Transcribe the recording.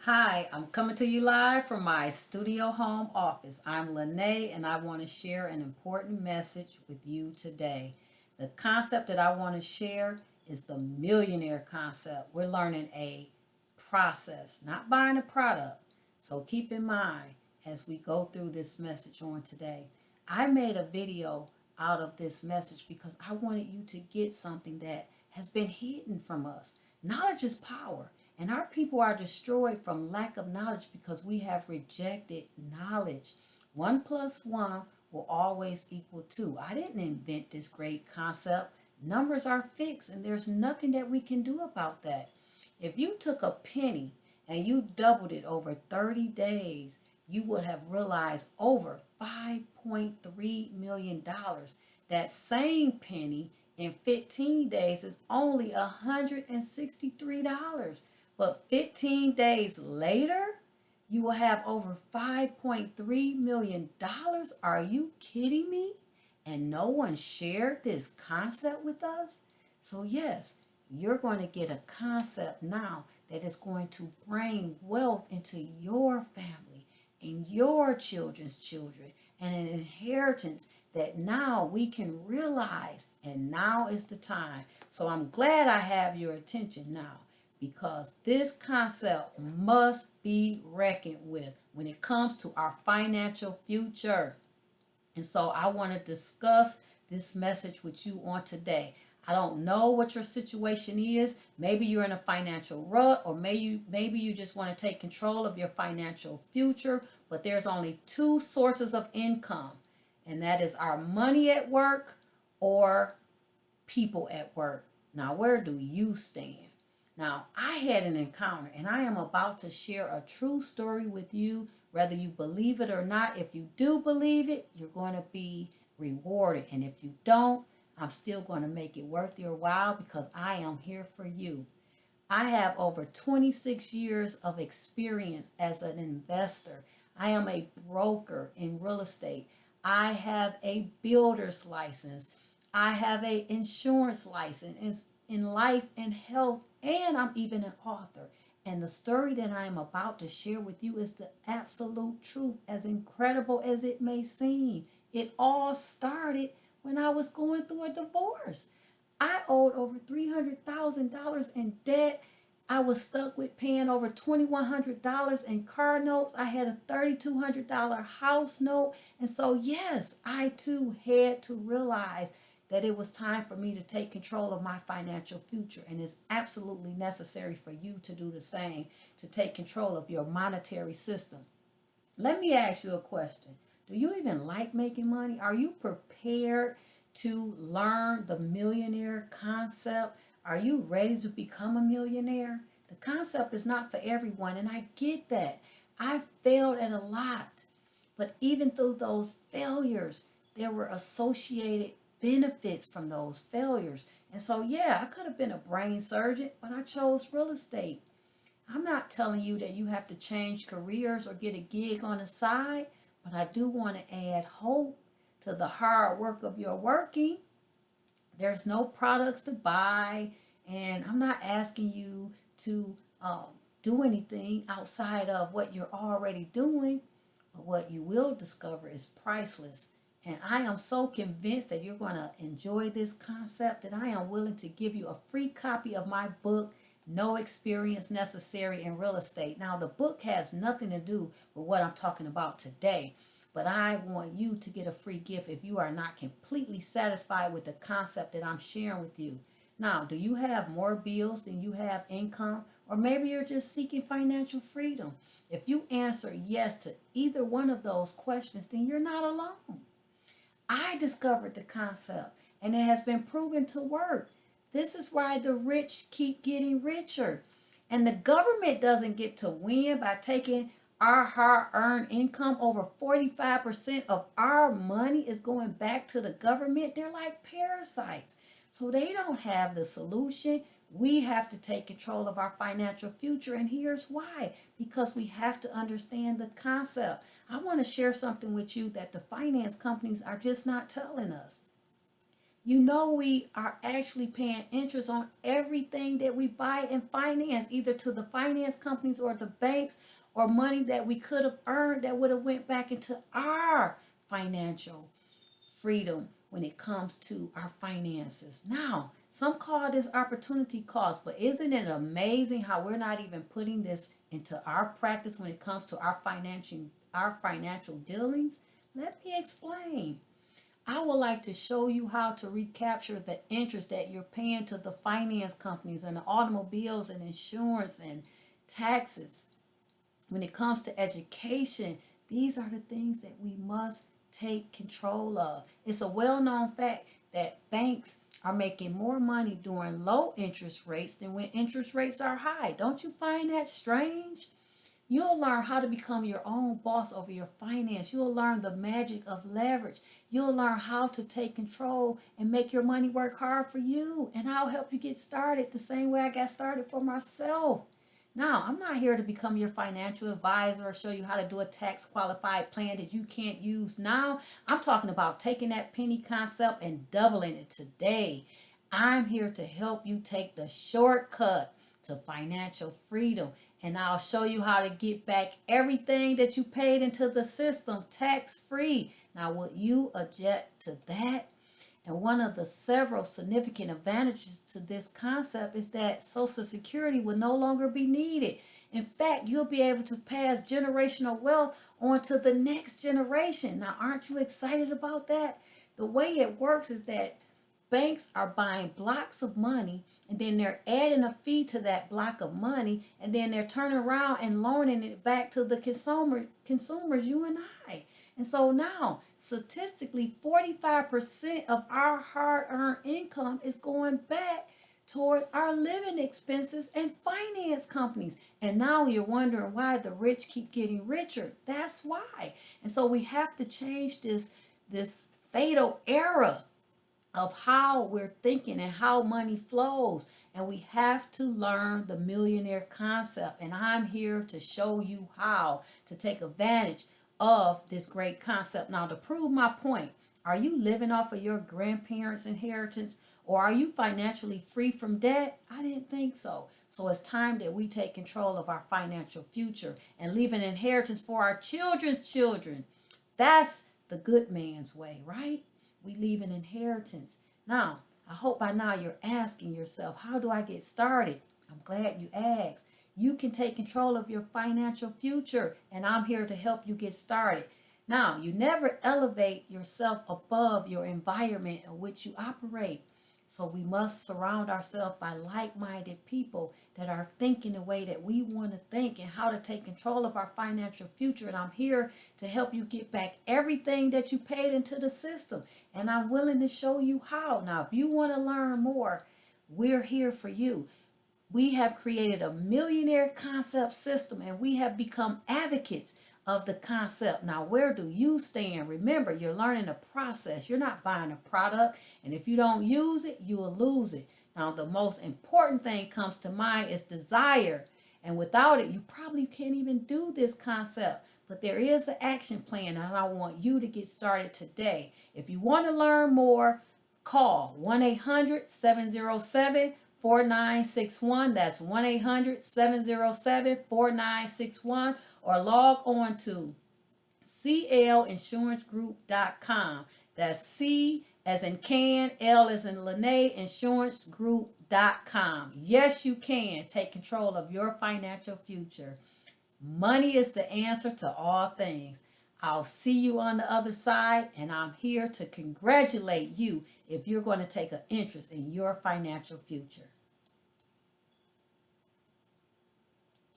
Hi, I'm coming to you live from my studio home office. I'm Lene and I want to share an important message with you today. The concept that I want to share is the millionaire concept. We're learning a process, not buying a product. So keep in mind as we go through this message on today. I made a video out of this message because I wanted you to get something that has been hidden from us. Knowledge is power. And our people are destroyed from lack of knowledge because we have rejected knowledge. One plus one will always equal two. I didn't invent this great concept. Numbers are fixed, and there's nothing that we can do about that. If you took a penny and you doubled it over 30 days, you would have realized over $5.3 million. That same penny in 15 days is only $163. But 15 days later, you will have over $5.3 million. Are you kidding me? And no one shared this concept with us? So, yes, you're going to get a concept now that is going to bring wealth into your family and your children's children and an inheritance that now we can realize. And now is the time. So, I'm glad I have your attention now because this concept must be reckoned with when it comes to our financial future. And so I want to discuss this message with you on today. I don't know what your situation is. Maybe you're in a financial rut, or maybe you just want to take control of your financial future, but there's only two sources of income, and that is our money at work or people at work. Now, where do you stand? Now, I had an encounter and I am about to share a true story with you, whether you believe it or not. If you do believe it, you're going to be rewarded. And if you don't, I'm still going to make it worth your while because I am here for you. I have over 26 years of experience as an investor. I am a broker in real estate. I have a builder's license. I have a insurance license in life and health, and I'm even an author. And the story that I am about to share with you is the absolute truth, as incredible as it may seem. It all started when I was going through a divorce. I owed over $300,000 in debt. I was stuck with paying over $2,100 in car notes. I had a $3,200 house note. And so, yes, I too had to realize that it was time for me to take control of my financial future. And it's absolutely necessary for you to do the same, to take control of your monetary system. Let me ask you a question. Do you even like making money? Are you prepared to learn the millionaire concept? Are you ready to become a millionaire? The concept is not for everyone, and I get that. I failed at a lot, but even through those failures, there were associated benefits from those failures. And so, yeah, I could have been a brain surgeon, but I chose real estate. I'm not telling you that you have to change careers or get a gig on the side, but I do want to add hope to the hard work of your working. There's no products to buy, and I'm not asking you to do anything outside of what you're already doing, but what you will discover is priceless. And I am so convinced that you're going to enjoy this concept that I am willing to give you a free copy of my book, No Experience Necessary in Real Estate. Now, the book has nothing to do with what I'm talking about today, but I want you to get a free gift if you are not completely satisfied with the concept that I'm sharing with you. Now, do you have more bills than you have income? Or maybe you're just seeking financial freedom. If you answer yes to either one of those questions, then you're not alone. I discovered the concept and it has been proven to work. This is why the rich keep getting richer. And the government doesn't get to win by taking our hard earned income. Over 45% of our money is going back to the government. They're like parasites. So they don't have the solution. We have to take control of our financial future. And here's why: because we have to understand the concept. I want to share something with you that the finance companies are just not telling us. You know we are actually paying interest on everything that we buy and finance, either to the finance companies or the banks, or money that we could have earned that would have went back into our financial freedom when it comes to our finances. Now, some call this opportunity cost, but isn't it amazing how we're not even putting this into our practice when it comes to our financial dealings? Let me explain. I would like to show you how to recapture the interest that you're paying to the finance companies and the automobiles and insurance and taxes. When it comes to education, these are the things that we must take control of. It's a well-known fact that banks are making more money during low interest rates than when interest rates are high. Don't you find that strange? You'll learn how to become your own boss over your finance. You'll learn the magic of leverage. You'll learn how to take control and make your money work hard for you. And I'll help you get started the same way I got started for myself. Now, I'm not here to become your financial advisor or show you how to do a tax qualified plan that you can't use now. I'm talking about taking that penny concept and doubling it today. I'm here to help you take the shortcut to financial freedom. And I'll show you how to get back everything that you paid into the system tax free. Now, would you object to that? And one of the several significant advantages to this concept is that Social Security will no longer be needed. In fact, you'll be able to pass generational wealth on to the next generation. Now, aren't you excited about that? The way it works is that banks are buying blocks of money, and then they're adding a fee to that block of money, and then they're turning around and loaning it back to the consumers, you and I. And so now, statistically, 45% of our hard-earned income is going back towards our living expenses and finance companies. And now you're wondering why the rich keep getting richer. That's why. And so we have to change this fatal era of how we're thinking and how money flows. And we have to learn the millionaire concept. And I'm here to show you how to take advantage of this great concept. Now, to prove my point, are you living off of your grandparents' inheritance, or are you financially free from debt? I didn't think so. So it's time that we take control of our financial future and leave an inheritance for our children's children. That's the good man's way, right? We leave an inheritance. Now, I hope by now you're asking yourself, how do I get started? I'm glad you asked. You can take control of your financial future, and I'm here to help you get started. Now, you never elevate yourself above your environment in which you operate. So we must surround ourselves by like-minded people that are thinking the way that we want to think and how to take control of our financial future. And I'm here to help you get back everything that you paid into the system. And I'm willing to show you how. Now, if you want to learn more, we're here for you. We have created a millionaire concept system, and we have become advocates of the concept. Now, where do you stand? Remember, you're learning a process. You're not buying a product, and if you don't use it, you will lose it. Now, the most important thing comes to mind is desire, and without it, you probably can't even do this concept. But there is an action plan, and I want you to get started today. If you want to learn more, call 1-800-707-4961. That's 1-800-707-4961, or log on to clinsurancegroup.com. That's C as in can, L as in Lene, insurancegroup.com. Yes, you can take control of your financial future. Money is the answer to all things. I'll see you on the other side, and I'm here to congratulate you if you're going to take an interest in your financial future.